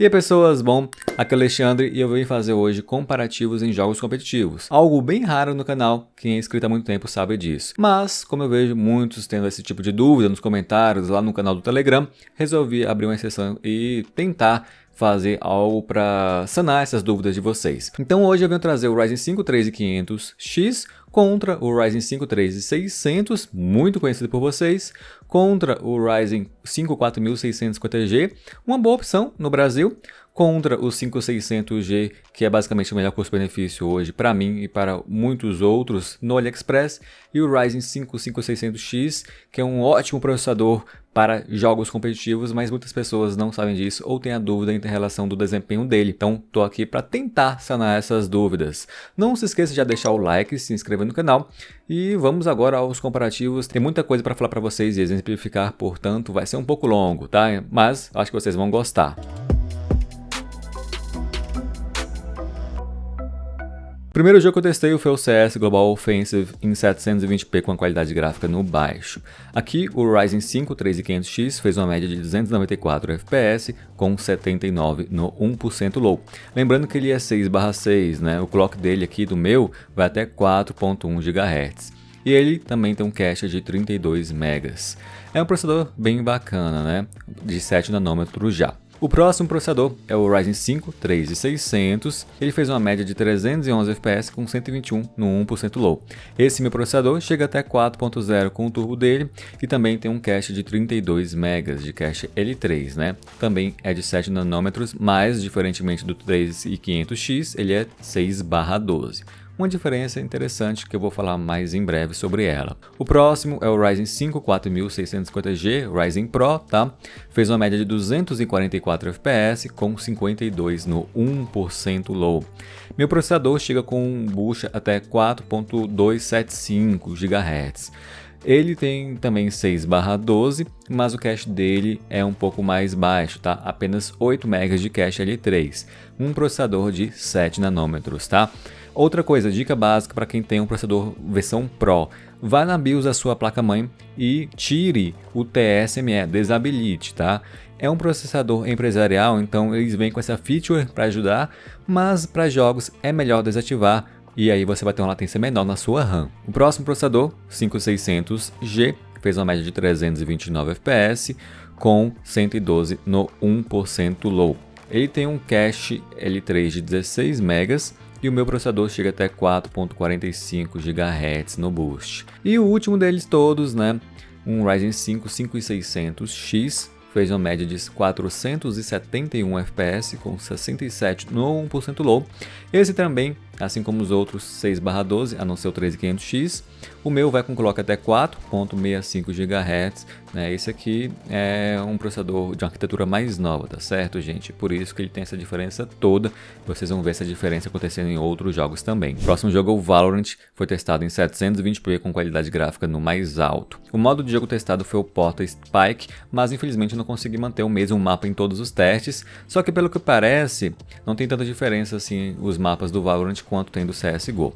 E aí pessoas, bom, aqui é o Alexandre e eu vim fazer hoje comparativos em jogos competitivos. Algo bem raro no canal, quem é inscrito há muito tempo sabe disso. Mas, como eu vejo muitos tendo esse tipo de dúvida nos comentários lá no canal do Telegram, resolvi abrir uma exceção e tentar fazer algo para sanar essas dúvidas de vocês. Então hoje eu venho trazer o Ryzen 5 3500X contra o Ryzen 5 3600, muito conhecido por vocês, contra o Ryzen 5 4650G, uma boa opção no Brasil, contra o 5600G, que é basicamente o melhor custo-benefício hoje para mim e para muitos outros no AliExpress, e o Ryzen 5 5600X, que é um ótimo processador para jogos competitivos, mas muitas pessoas não sabem disso ou têm a dúvida em relação do desempenho dele. Então, estou aqui para tentar sanar essas dúvidas. Não se esqueça de deixar o like, se inscrever no canal e vamos agora aos comparativos. Tem muita coisa para falar para vocês e exemplificar, portanto, vai ser um pouco longo, tá? Mas acho que vocês vão gostar. O primeiro jogo que eu testei foi o CS Global Offensive em 720p com a qualidade gráfica no baixo. Aqui o Ryzen 5 3500X fez uma média de 294 FPS com 79 no 1% low. Lembrando que ele é 6/6, né? O clock dele aqui do meu vai até 4.1 GHz. E ele também tem um cache de 32 MB. É um processador bem bacana, né? De 7 nanômetros já. O próximo processador é o Ryzen 5 3600, ele fez uma média de 311 FPS com 121 no 1% low. Esse meu processador chega até 4.0 com o turbo dele e também tem um cache de 32 MB de cache L3, né? Também é de 7 nanômetros, mas diferentemente do 3500X, ele é 6/12. Uma diferença interessante que eu vou falar mais em breve sobre ela. O próximo é o Ryzen 5 4650G Ryzen Pro, tá? Fez uma média de 244 FPS com 52 no 1% low. Meu processador chega com um boost até 4.275 GHz. Ele tem também 6/12, mas o cache dele é um pouco mais baixo, tá? Apenas 8 MB de cache L3, um processador de 7 nanômetros, tá? Outra coisa, dica básica para quem tem um processador versão Pro, vá na BIOS da sua placa-mãe e tire o TSME, desabilite, tá? É um processador empresarial, então eles vêm com essa feature para ajudar, mas para jogos é melhor desativar e aí você vai ter uma latência menor na sua RAM. O próximo processador, 5600G, fez uma média de 329 FPS com 112 no 1% low. Ele tem um cache L3 de 16 MB, e o meu processador chega até 4.45 GHz no boost. E o último deles todos, né, um Ryzen 5 5600X, fez uma média de 471 FPS com 67 no 1% low. Esse também, assim como os outros 6/12, a não ser o 3500X, o meu vai com clock até 4.65 GHz, né? Esse aqui é um processador de uma arquitetura mais nova, tá certo, gente? Por isso que ele tem essa diferença toda. Vocês vão ver essa diferença acontecendo em outros jogos também. O próximo jogo é o Valorant, foi testado em 720p com qualidade gráfica no mais alto. O modo de jogo testado foi o Porta Spike, mas infelizmente não consegui manter o mesmo mapa em todos os testes, só que pelo que parece, não tem tanta diferença assim os mapas do Valorant quanto tem do CSGO.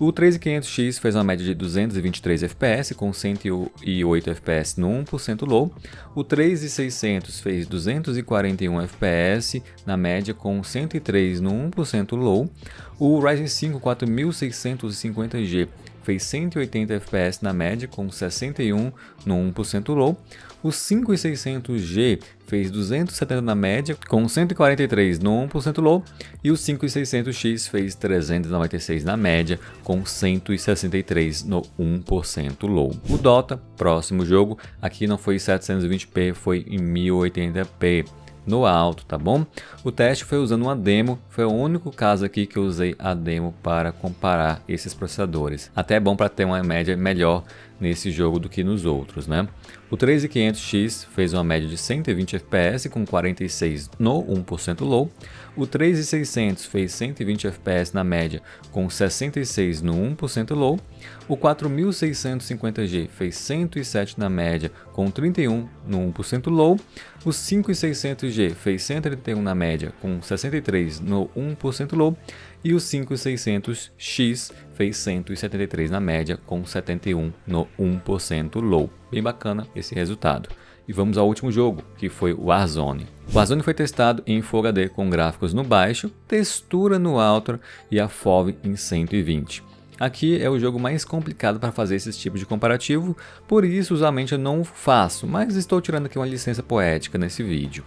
O 3500X fez uma média de 223 FPS com 108 FPS no 1% low. O 3600 fez 241 FPS na média com 103 no 1% low. O Ryzen 5 4650G fez 180 FPS na média com 61 no 1% low. O 5600G fez 270 na média com 143 no 1% low e o 5600X fez 396 na média com 163 no 1% low. O Dota, próximo jogo, aqui não foi 720p, foi em 1080p. No alto, tá bom? O teste foi usando uma demo, foi o único caso aqui que eu usei a demo para comparar esses processadores. Até é bom para ter uma média melhor nesse jogo do que nos outros, né? O 3500X fez uma média de 120 FPS com 46 no 1% low. O 3600 fez 120 FPS na média com 66 no 1% low. O 4650G fez 107 na média com 31 no 1% low. O 5600G fez 131 na média com 63 no 1% low. E o 5600X fez 173 na média com 71 no 1% low. Bem bacana esse resultado. E vamos ao último jogo, que foi o Warzone. O Warzone foi testado em Full HD com gráficos no baixo, textura no alto e a FOV em 120. Aqui é o jogo mais complicado para fazer esse tipo de comparativo, por isso usualmente eu não faço, mas estou tirando aqui uma licença poética nesse vídeo.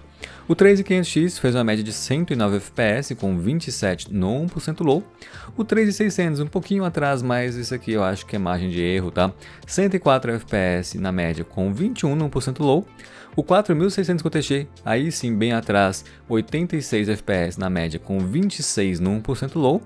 O 3500X fez uma média de 109 FPS com 27 no 1% low. O 3600 um pouquinho atrás, mas isso aqui eu acho que é margem de erro, tá? 104 FPS na média com 21 no 1% low. O 4650G, aí sim bem atrás, 86 FPS na média com 26 no 1% low.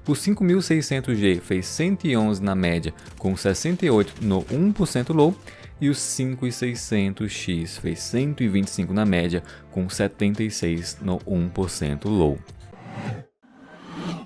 O 5600G fez 111 na média com 68 no 1% low. E o 5600X fez 125 na média com 76 no 1% low.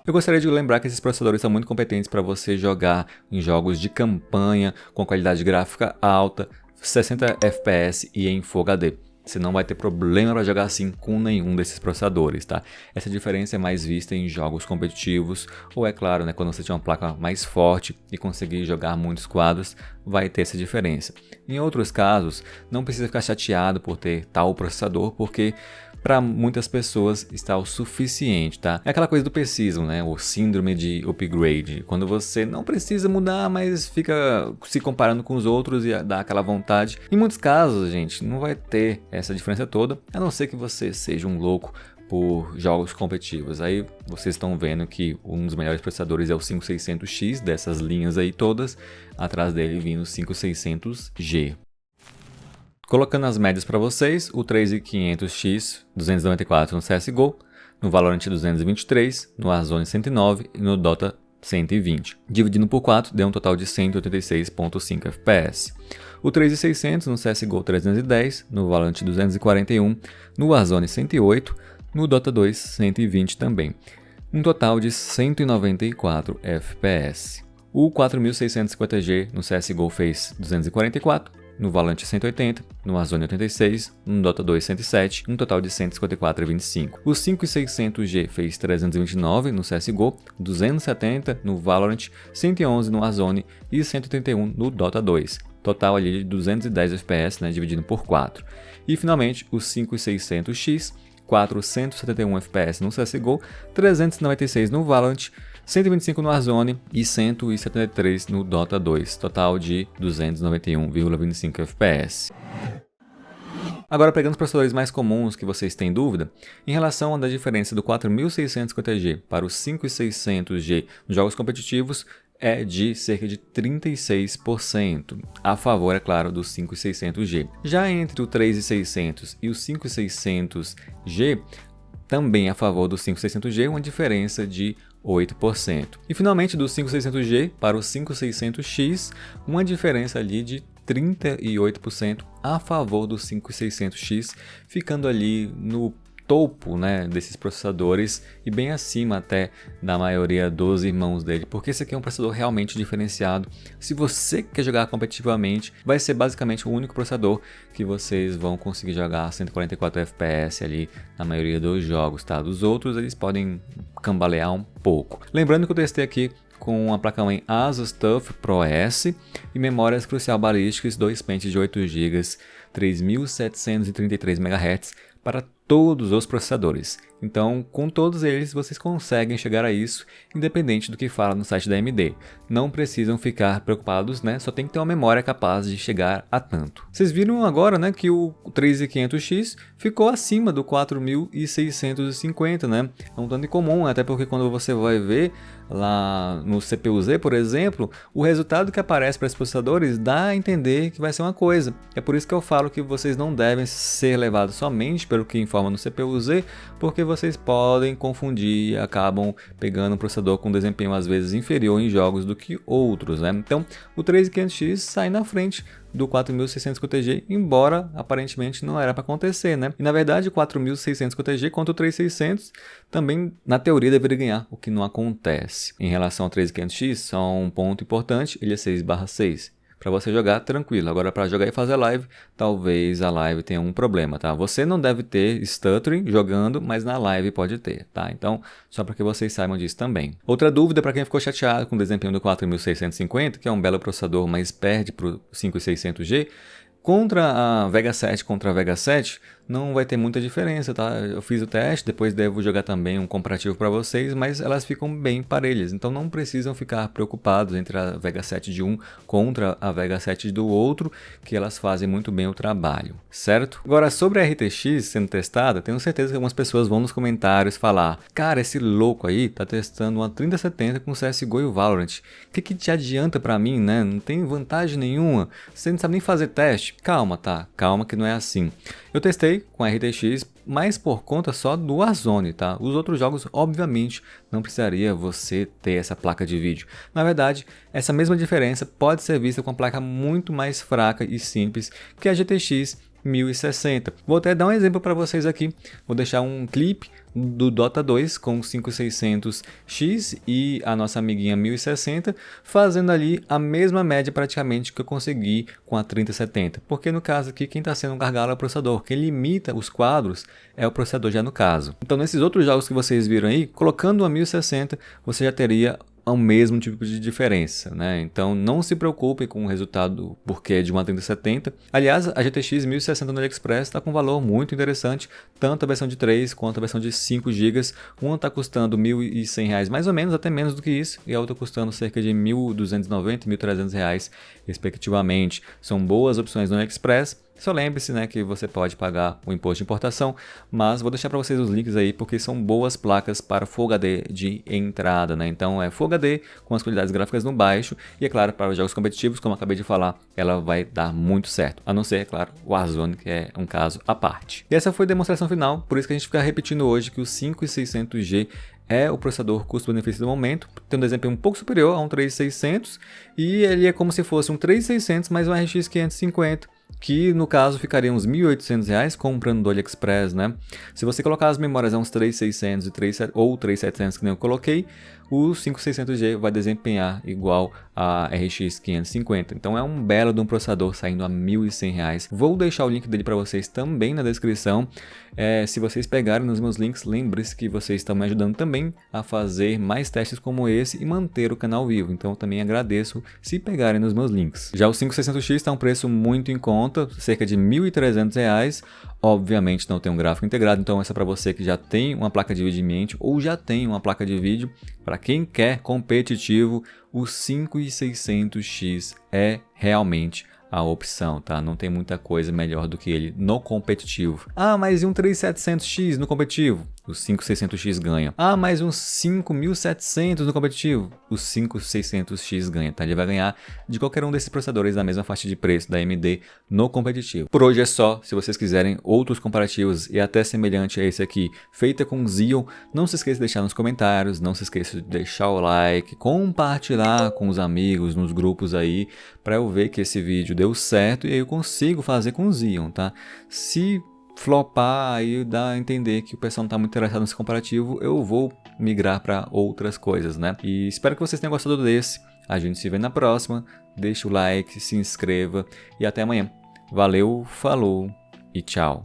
Eu gostaria de lembrar que esses processadores são muito competentes para você jogar em jogos de campanha com qualidade gráfica alta, 60 FPS e em Full HD. Você não vai ter problema para jogar assim com nenhum desses processadores, tá? Essa diferença é mais vista em jogos competitivos, ou é claro, né, quando você tiver uma placa mais forte e conseguir jogar muitos quadros, vai ter essa diferença. Em outros casos, não precisa ficar chateado por ter tal processador, porque para muitas pessoas está o suficiente, tá? É aquela coisa do preciso, né? O síndrome de upgrade. Quando você não precisa mudar, mas fica se comparando com os outros e dá aquela vontade. Em muitos casos, gente, não vai ter essa diferença toda, a não ser que você seja um louco por jogos competitivos. Aí vocês estão vendo que um dos melhores processadores é o 5600X, dessas linhas aí todas, atrás dele vindo o 5600G. Colocando as médias para vocês, o 3500X 294 no CSGO, no Valorant 223, no Warzone 109 e no Dota 120. Dividindo por 4 deu um total de 186.5 FPS. O 3600 no CSGO 310, no Valorant 241, no Warzone 108, no Dota 2 120 também. Um total de 194 FPS. O 4650G no CSGO fez 244, no Valorant 180, no Warzone 86, no Dota 2 107, um total de 154,25. O 5600G fez 329 no CSGO, 270 no Valorant, 111 no Warzone e 131 no Dota 2. Total ali de 210 FPS, né, dividido por 4. E finalmente o 5600X, 471 FPS no CSGO, 396 no Valorant, 125 no Warzone e 173 no Dota 2, total de 291,25 FPS. Agora, pegando os processadores mais comuns que vocês têm dúvida, em relação à diferença do 4650G para o 5600G nos jogos competitivos, é de cerca de 36%, a favor, é claro, do 5600G. Já entre o 3600 e o 5600G, também a favor do 5600G, uma diferença de 8%. E finalmente do 5600G para o 5600X, uma diferença ali de 38% a favor do 5600X, ficando ali no topo, né, desses processadores e bem acima até da maioria dos irmãos dele, porque esse aqui é um processador realmente diferenciado. Se você quer jogar competitivamente, vai ser basicamente o único processador que vocês vão conseguir jogar 144 FPS ali na maioria dos jogos, tá? Dos outros eles podem cambalear um pouco. Lembrando que eu testei aqui com a placa-mãe Asus TUF Pro S e memórias Crucial Ballistix 2 pentes de 8 GB, 3733 MHz para todos os processadores. Então, com todos eles, vocês conseguem chegar a isso, independente do que fala no site da AMD. Não precisam ficar preocupados, né? Só tem que ter uma memória capaz de chegar a tanto. Vocês viram agora, né, que o 3500X ficou acima do 4650, né? É um tanto incomum, até porque quando você vai ver lá no CPU-Z, por exemplo, o resultado que aparece para esses processadores dá a entender que vai ser uma coisa. É por isso que eu falo que vocês não devem ser levados somente pelo que informa no CPU-Z, porque vocês podem confundir e acabam pegando um processador com desempenho às vezes inferior em jogos do que outros, né? Então, o 3500X sai na frente do 4650G, embora aparentemente não era para acontecer, né? E na verdade, o 4650G contra o 3600 também, na teoria, deveria ganhar, o que não acontece. Em relação ao 3500X, só um ponto importante, ele é 6/6. Para você jogar tranquilo. Agora, para jogar e fazer live, talvez a live tenha um problema, tá? Você não deve ter stuttering jogando, mas na live pode ter, tá? Então, só para que vocês saibam disso também. Outra dúvida para quem ficou chateado com o desempenho do 4650, que é um belo processador, mas perde para o 5600G, Contra a Vega 7 contra a Vega 7, não vai ter muita diferença, tá? Eu fiz o teste, depois devo jogar também um comparativo para vocês, mas elas ficam bem parelhas, então não precisam ficar preocupados entre a Vega 7 de um contra a Vega 7 do outro, que elas fazem muito bem o trabalho, certo? Agora, sobre a RTX sendo testada, tenho certeza que algumas pessoas vão nos comentários falar: cara, esse louco aí tá testando uma 3070 com CSGO e o Valorant, o que te adianta para mim, né? Não tem vantagem nenhuma, você não sabe nem fazer teste. Calma, tá? Calma que não é assim. Eu testei com a RTX, mas por conta só do Warzone, tá? Os outros jogos, obviamente, não precisaria você ter essa placa de vídeo. Na verdade, essa mesma diferença pode ser vista com uma placa muito mais fraca e simples que a GTX 1060. Vou até dar um exemplo para vocês aqui. Vou deixar um clipe do Dota 2 com 5600X e a nossa amiguinha 1060, fazendo ali a mesma média praticamente que eu consegui com a 3070. Porque no caso aqui, quem está sendo um gargalo é o processador. Quem limita os quadros é o processador já no caso. Então nesses outros jogos que vocês viram aí, colocando uma 1060, você já teria ao mesmo tipo de diferença, né? Então não se preocupe com o resultado porque é de uma 3070. Aliás, a GTX 1060 no AliExpress está com um valor muito interessante, tanto a versão de 3 quanto a versão de 5 GB. Uma está custando R$ 1.100 mais ou menos, até menos do que isso, e a outra custando cerca de R$ 1.290 e R$ 1.300 respectivamente. São boas opções no AliExpress. Só lembre-se, né, que você pode pagar o imposto de importação, mas vou deixar para vocês os links aí porque são boas placas para Full HD de entrada, né? Então é Full HD com as qualidades gráficas no baixo e, é claro, para os jogos competitivos, como eu acabei de falar, ela vai dar muito certo. A não ser, é claro, o Warzone, que é um caso à parte. E essa foi a demonstração final, por isso que a gente fica repetindo hoje que o 5600G é o processador custo-benefício do momento, tendo um desempenho um pouco superior a um 3600 e ele é como se fosse um 3600 mais um RX 550, que no caso ficaria uns R$ 1.800 comprando do AliExpress, né? Se você colocar as memórias a uns 3600 ou 3700 que nem eu coloquei, o 5600G vai desempenhar igual a RX 550. Então é um belo de um processador saindo a R$ 1.100. Vou deixar o link dele para vocês também na descrição. Se vocês pegarem nos meus links, lembre-se que vocês estão me ajudando também a fazer mais testes como esse e manter o canal vivo. Então eu também agradeço se pegarem nos meus links. Já o 5600X está um preço muito em conta, cerca de R$ 1.300. Obviamente não tem um gráfico integrado, então essa é para você que já tem uma placa de vídeo em mente ou já tem uma placa de vídeo. Para quem quer competitivo, o 5600X é realmente a opção, tá? Não tem muita coisa melhor do que ele no competitivo. Ah, mas e um 3700X no competitivo? O 5600X ganha. Ah, mais uns 5700 no competitivo? O 5600X ganha, tá? Ele vai ganhar de qualquer um desses processadores da mesma faixa de preço da AMD no competitivo. Por hoje é só. Se vocês quiserem outros comparativos e até semelhante a esse aqui, feita com Xeon, não se esqueça de deixar nos comentários, não se esqueça de deixar o like, compartilhar com os amigos nos grupos aí, para eu ver que esse vídeo deu certo e aí eu consigo fazer com Xeon, tá? Se flopar e dá a entender que o pessoal não está muito interessado nesse comparativo, eu vou migrar para outras coisas, né? E espero que vocês tenham gostado desse. A gente se vê na próxima. Deixa o like, se inscreva e até amanhã. Valeu, falou e tchau.